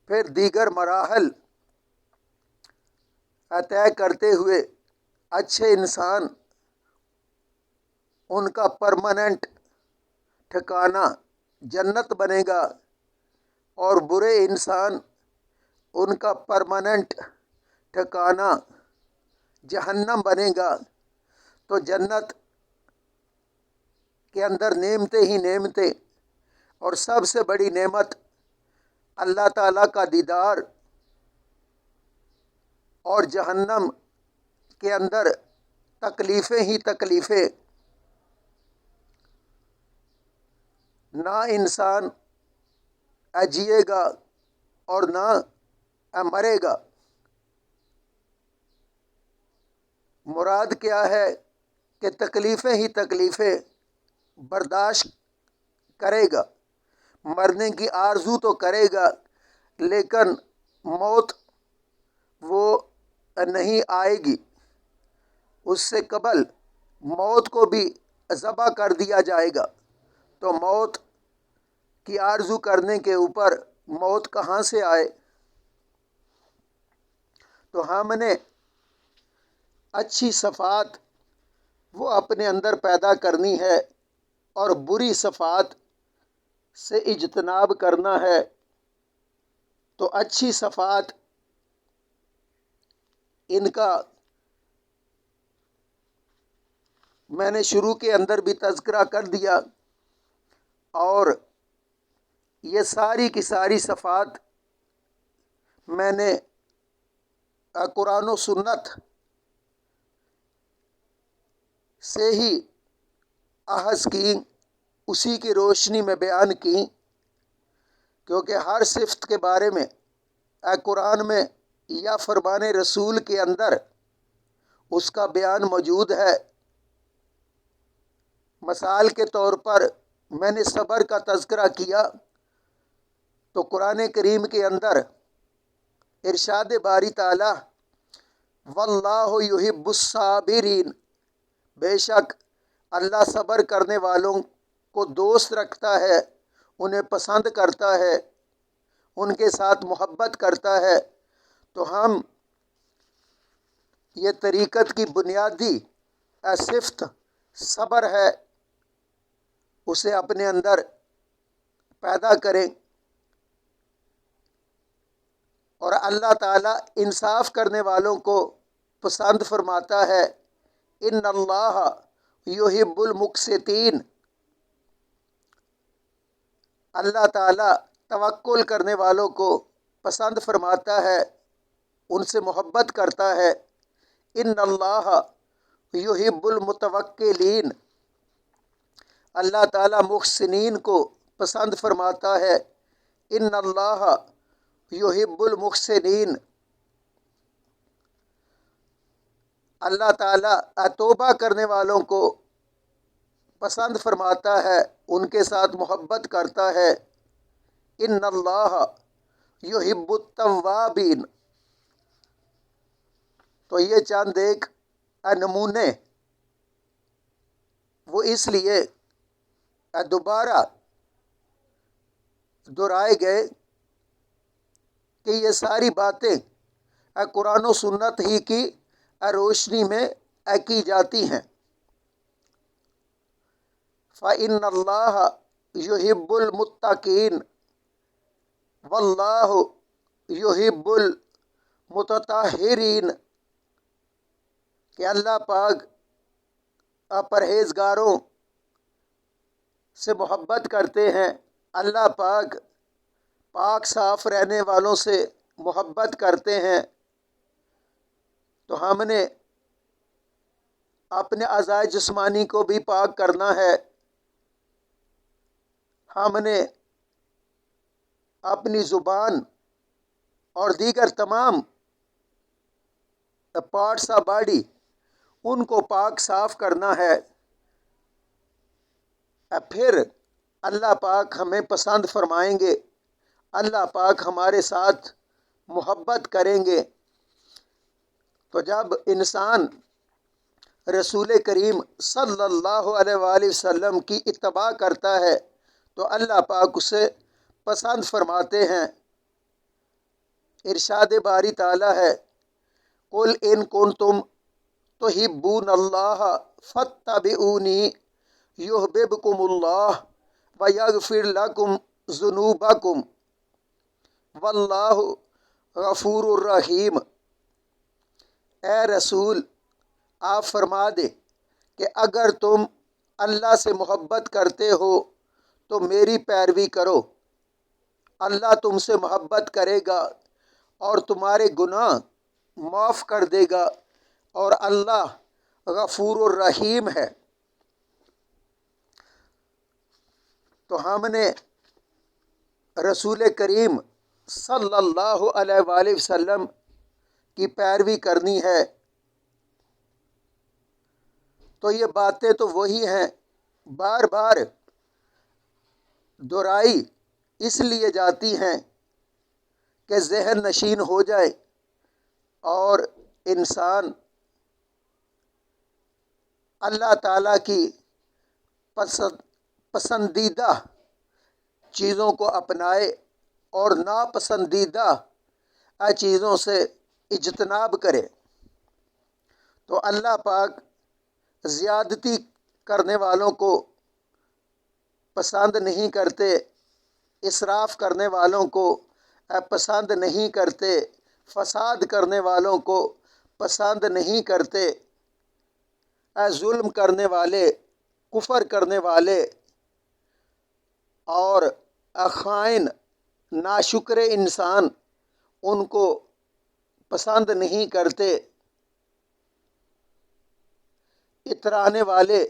پھر دیگر مراحل طے کرتے ہوئے اچھے انسان ان کا پرماننٹ ٹھکانہ جنت بنے گا، اور برے انسان ان کا پرماننٹ ٹھکانہ جہنم بنے گا۔ تو جنت کے اندر نعمتیں ہی نعمتیں، اور سب سے بڑی نعمت اللہ تعالیٰ کا دیدار، اور جہنم کے اندر تکلیفیں ہی تکلیفیں۔ نہ انسان جیے گا اور نہ مرے گا۔ مراد کیا ہے کہ تکلیفیں ہی تکلیفیں برداشت کرے گا، مرنے کی آرزو تو کرے گا، لیکن موت وہ نہیں آئے گی، اس سے قبل موت کو بھی ذبح کر دیا جائے گا۔ تو موت کی آرزو کرنے کے اوپر موت کہاں سے آئے؟ تو ہم نے اچھی صفات وہ اپنے اندر پیدا کرنی ہے، اور بری صفات سے اجتناب کرنا ہے۔ تو اچھی صفات ان کا میں نے شروع کے اندر بھی تذکرہ کر دیا، اور یہ ساری کی ساری صفات میں نے قرآن و سنت سے ہی اخذ کی، اسی کی روشنی میں بیان کی، کیونکہ ہر صفت کے بارے میں قرآن میں یا فرمان رسول کے اندر اس کا بیان موجود ہے۔ مثال کے طور پر میں نے صبر کا تذکرہ کیا، تو قرآن کریم کے اندر ارشاد باری تعالی واللہ یحب الصابرین، بے شک اللہ صبر کرنے والوں کو دوست رکھتا ہے، انہیں پسند کرتا ہے، ان کے ساتھ محبت کرتا ہے۔ تو ہم یہ طریقت کی بنیادی صفت صبر ہے، اسے اپنے اندر پیدا کریں، اور اللہ تعالیٰ انصاف کرنے والوں کو پسند فرماتا ہے۔ ان اللہ یحب المقسطین، اللہ تعالیٰ توکل کرنے والوں کو پسند فرماتا ہے، ان سے محبت کرتا ہے۔ ان اللہ یحب المتوکلین، اللہ تعالیٰ محسنین کو پسند فرماتا ہے۔ ان اللہ یحب المحسنین، اللہ تعالیٰ توبہ کرنے والوں کو پسند فرماتا ہے، ان کے ساتھ محبت کرتا ہے۔ ان اللہ یحب التوابین۔ تو یہ چند ایک نمونے وہ اس لیے دوبارہ دہرائے گئے کہ یہ ساری باتیں قرآن و سنت ہی کی روشنی میں کی جاتی ہیں۔ فَإِنَّ اللَّهَ يُحِبُّ الْمُتَّقِينَ وَاللَّهُ يُحِبُّ الْمُتَطَہِّرِينَ، کہ اللہ پاک پرہیزگاروں سے محبت کرتے ہیں، اللہ پاک پاک صاف رہنے والوں سے محبت کرتے ہیں۔ تو ہم نے اپنے اعضاء جسمانی کو بھی پاک کرنا ہے، ہم نے اپنی زبان اور دیگر تمام پارٹس آف باڈی ان کو پاک صاف کرنا ہے۔ پھر اللہ پاک ہمیں پسند فرمائیں گے، اللہ پاک ہمارے ساتھ محبت کریں گے۔ تو جب انسان رسول کریم صلی اللہ علیہ وآلہ وسلم کی اتباع کرتا ہے تو اللہ پاک اسے پسند فرماتے ہیں۔ ارشاد باری تعالیٰ ہے، قل ان کنتم تحبون اللہ فاتبعونی یحببکم اللہ ویغفر لکم ذنوبکم واللہ غفور الرحیم۔ اے رسول، آپ فرما دے کہ اگر تم اللہ سے محبت کرتے ہو تو میری پیروی کرو، اللہ تم سے محبت کرے گا اور تمہارے گناہ معاف کر دے گا، اور اللہ غفور الرحیم ہے۔ تو ہم نے رسول کریم صلی اللہ علیہ وآلہ وسلم کی پیروی کرنی ہے۔ تو یہ باتیں تو وہی ہیں، بار بار دہرائی اس لیے جاتی ہیں کہ ذہن نشین ہو جائے اور انسان اللہ تعالیٰ کی پسندیدہ چیزوں کو اپنائے اور ناپسندیدہ چیزوں سے اجتناب کرے۔ تو اللہ پاک زیادتی کرنے والوں کو پسند نہیں کرتے، اسراف کرنے والوں کو پسند نہیں کرتے، فساد کرنے والوں کو پسند نہیں کرتے، ظلم کرنے والے، کفر کرنے والے اور خائن ناشکر انسان ان کو پسند نہیں کرتے۔ اترانے والے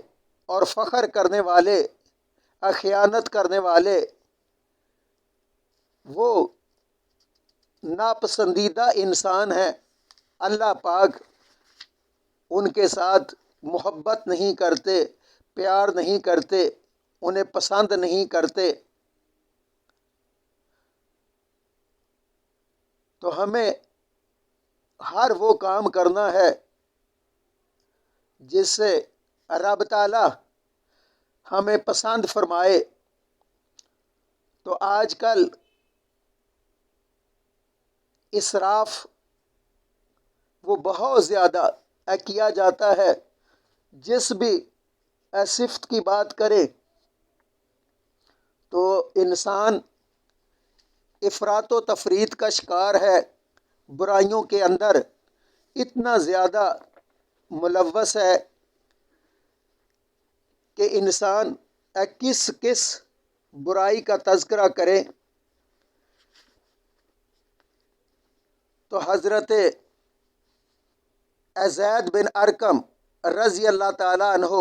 اور فخر کرنے والے، خیانت کرنے والے، وہ ناپسندیدہ انسان ہیں۔ اللہ پاک ان کے ساتھ محبت نہیں کرتے، پیار نہیں کرتے، انہیں پسند نہیں کرتے۔ تو ہمیں ہر وہ کام کرنا ہے جس سے رب تعالیٰ ہمیں پسند فرمائے۔ تو آج کل اسراف وہ بہت زیادہ کیا جاتا ہے، جس بھی صفت کی بات کرے تو انسان افراط و تفریط کا شکار ہے، برائیوں کے اندر اتنا زیادہ ملوث ہے کہ انسان کس کس برائی کا تذکرہ کرے۔ تو حضرت زید بن ارقم رضی اللہ تعالیٰ عنہ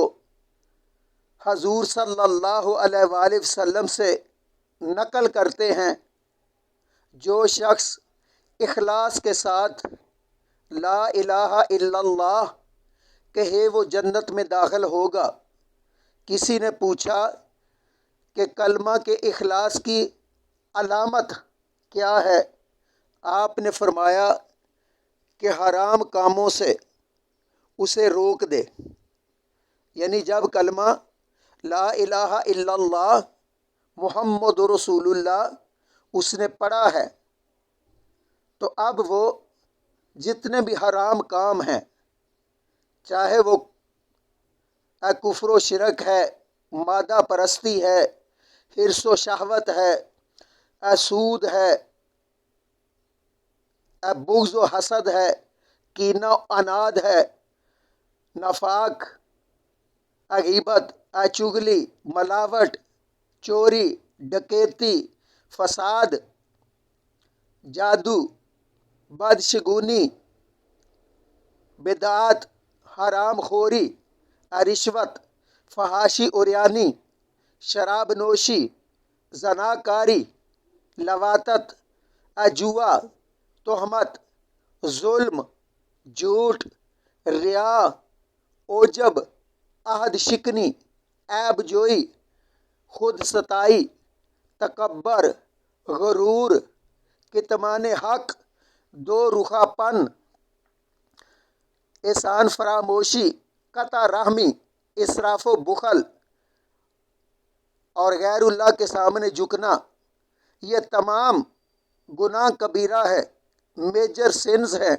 حضور صلی اللہ علیہ وآلہ وسلم سے نقل کرتے ہیں، جو شخص اخلاص کے ساتھ لا الہ الا اللہ کہے وہ جنت میں داخل ہوگا۔ کسی نے پوچھا کہ کلمہ کے اخلاص کی علامت کیا ہے؟ آپ نے فرمایا کہ حرام کاموں سے اسے روک دے۔ یعنی جب کلمہ لا الہ الا اللہ محمد رسول اللہ اس نے پڑھا ہے تو اب وہ جتنے بھی حرام کام ہیں، چاہے وہ کفر و شرک ہے، مادہ پرستی ہے، حرص و شہوت ہے، سود ہے، بغض و حسد ہے، کینہ و عناد ہے، نفاق، غیبت، چغلی، ملاوٹ، چوری، ڈکیتی، فساد، جادو، بدشگونی، بدعت، حرام خوری، رشوت، فحاشی عریانی، شراب نوشی، زناکاری، لواطت، جوا، تہمت، ظلم، جھوٹ، ریا، عجب، عہد شکنی، عیب جوئی، خود ستائی، تکبر، غرور، کتمان حق، دو رخا پن، احسان فراموشی، قطع رحمی، اسراف و بخل اور غیر اللہ کے سامنے جھکنا، یہ تمام گناہ کبیرہ ہے، میجر سنز ہیں،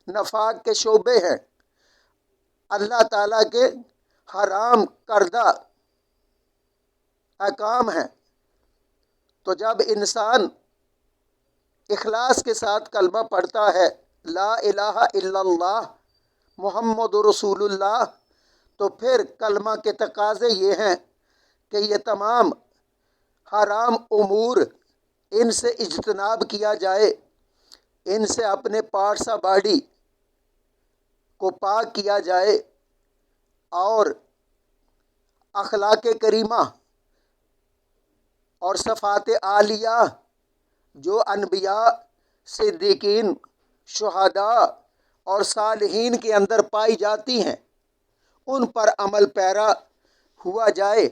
نفاق کے شعبے ہیں، اللہ تعالیٰ کے حرام کردہ احکام ہیں۔ تو جب انسان اخلاص کے ساتھ کلمہ پڑھتا ہے لا الہ الا اللہ محمد رسول اللہ، تو پھر کلمہ کے تقاضے یہ ہیں کہ یہ تمام حرام امور ان سے اجتناب کیا جائے، ان سے اپنے پارٹس آف باڈی کو پاک کیا جائے، اور اخلاق کریمہ اور صفات عالیہ جو انبیاء، صدیقین، شہداء اور صالحین کے اندر پائی جاتی ہیں ان پر عمل پیرا ہوا جائے،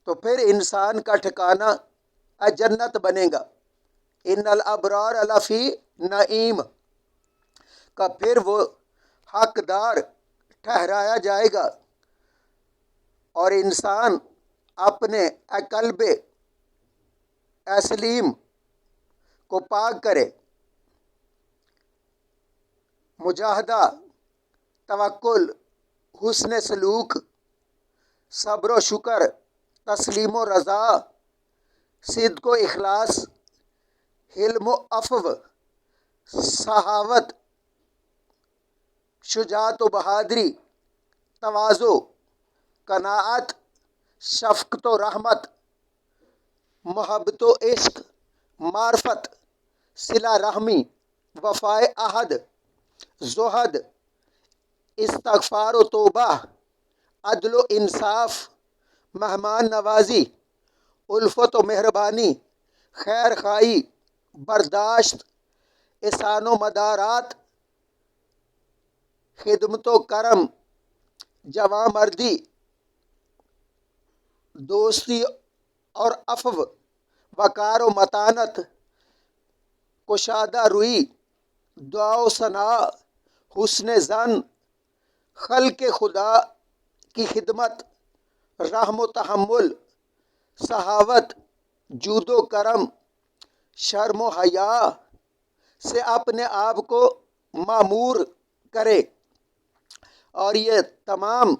تو پھر انسان کا ٹھکانہ جنت بنے گا۔ ان الابرار لفی نعیم کا پھر وہ حقدار ٹھہرایا جائے گا، اور انسان اپنے قلب اسلیم کو پاک کرے، مجاہدہ، توکل، حسن سلوک، صبر و شکر، تسلیم و رضا، صدق و اخلاص، حلم و عفو، سخاوت، شجاعت و بہادری، تواضع، قناعت، شفقت و رحمت، محبت و عشق، معرفت، صلہ رحمی، وفائے عہد، زہد، استغفار و توبہ، عدل و انصاف، مہمان نوازی، الفت و مہربانی، خیر خواہی، برداشت، احسان و مدارات، خدمت و کرم، جواں مردی، دوستی اور عفو، وقار و متانت، کشادہ روی، دعا و ثناء، حسن ظن، خلق خدا کی خدمت، رحم و تحمل، سخاوت، جود و کرم، شرم و حیا سے اپنے آپ کو معمور کرے، اور یہ تمام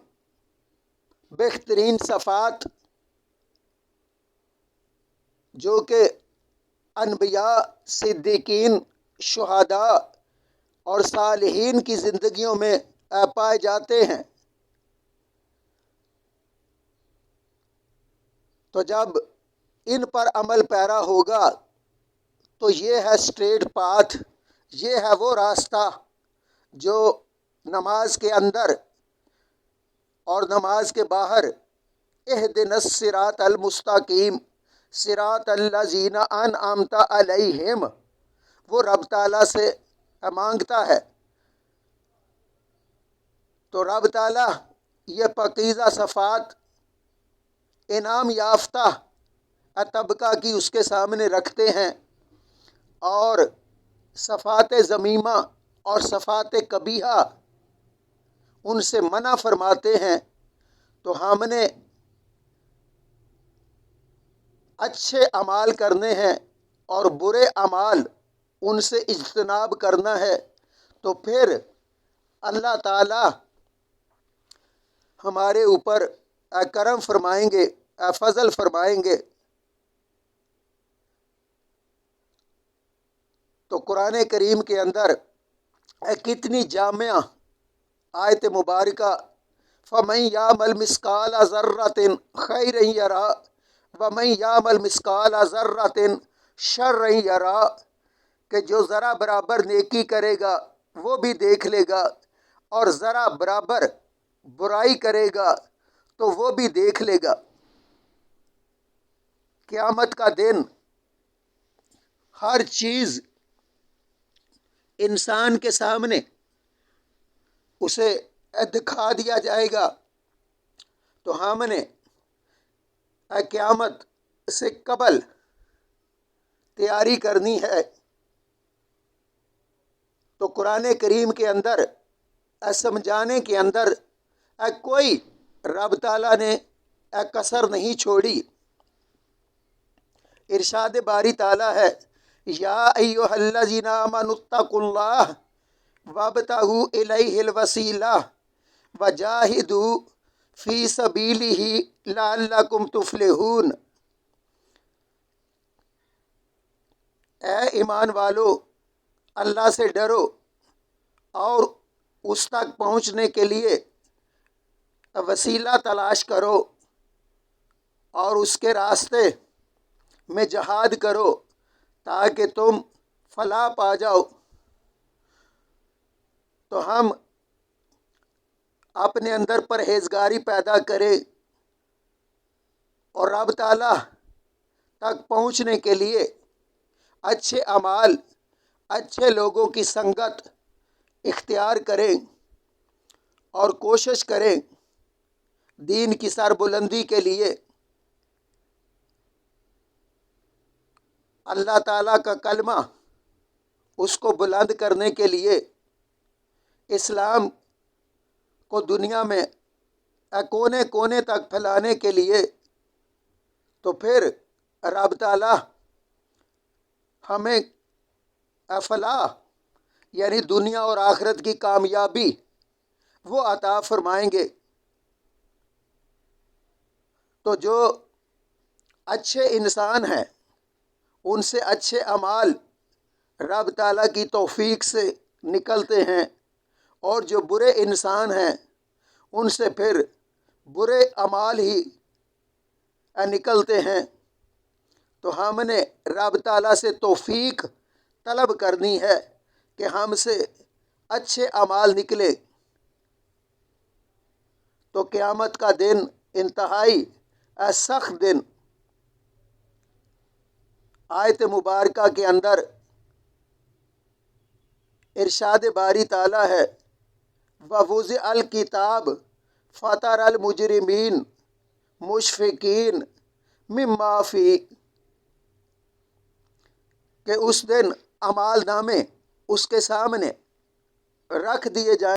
بہترین صفات جو کہ انبیاء، صدیقین، شہداء اور صالحین کی زندگیوں میں پائے جاتے ہیں۔ تو جب ان پر عمل پیرا ہوگا تو یہ ہے اسٹریٹ پاتھ، یہ ہے وہ راستہ جو نماز کے اندر اور نماز کے باہر اہدنا الصراط المستقیم صراط الذین انعمت علیہم وہ رب تعالیٰ سے مانگتا ہے، تو رب تعالیٰ یہ پاکیزہ صفات انعام یافتہ طبقہ کی اس کے سامنے رکھتے ہیں، اور صفات ذمیمہ اور صفات قبیحہ ان سے منع فرماتے ہیں۔ تو ہم نے اچھے اعمال کرنے ہیں اور برے اعمال ان سے اجتناب کرنا ہے، تو پھر اللہ تعالی ہمارے اوپر کرم فرمائیں گے، فضل فرمائیں گے۔ تو قرآن کریم کے اندر کتنی جامع آیت مبارکہ فَمَن يَعْمَلْ مِثْقَالَ ذَرَّةٍ خَيْرًا يَرَهُ وَمَن يَعْمَلْ مِثْقَالَ ذَرَّةٍ شَرًّا يَرَهُ کہ جو ذرا برابر نیکی کرے گا وہ بھی دیکھ لے گا، اور ذرا برابر برائی کرے گا تو وہ بھی دیکھ لے گا۔ قیامت کا دن ہر چیز انسان کے سامنے اسے دکھا دیا جائے گا، تو ہم نے قیامت سے قبل تیاری کرنی ہے تو قرآن کریم کے اندر سمجھانے کے اندر کوئی رب تعالیٰ نے کسر نہیں چھوڑی۔ ارشاد باری تعالیٰ ہے یا ایھا الذین آمنوا اتقوا اللہ وابتغوا الیہ الوسیلہ وجاہدوا فی سبیلہ لعلکم تفلحون۔ اے ایمان والو، اللہ سے ڈرو اور اس تک پہنچنے کے لیے وسیلہ تلاش کرو اور اس کے راستے میں جہاد کرو تاکہ تم فلاح پا جاؤ۔ تو ہم اپنے اندر پرہیزگاری پیدا کریں اور رب تعالیٰ تک پہنچنے کے لیے اچھے اعمال، اچھے لوگوں کی سنگت اختیار کریں اور کوشش کریں دین کی سربلندی کے لیے، اللہ تعالیٰ کا کلمہ اس کو بلند کرنے کے لیے، اسلام کو دنیا میں کونے کونے تک پھیلانے کے لیے۔ تو پھر رب تعالیٰ ہمیں فلاح یعنی دنیا اور آخرت کی کامیابی وہ عطا فرمائیں گے۔ تو جو اچھے انسان ہیں ان سے اچھے اعمال رب تعالیٰ کی توفیق سے نکلتے ہیں، اور جو برے انسان ہیں ان سے پھر برے اعمال ہی نکلتے ہیں۔ تو ہم نے رب تعالیٰ سے توفیق طلب کرنی ہے کہ ہم سے اچھے اعمال نکلے۔ تو قیامت کا دن انتہائی سخت دن۔ آیت مبارکہ کے اندر ارشاد باری تعالیٰ ہے وَوُضِعَ الْکِتَابُ فَتَرَى الْمُجْرِمِینَ مُشْفِقِینَ مِمَّا فِیہ، کہ اس دن اعمال نامے اس کے سامنے رکھ دیے جائیں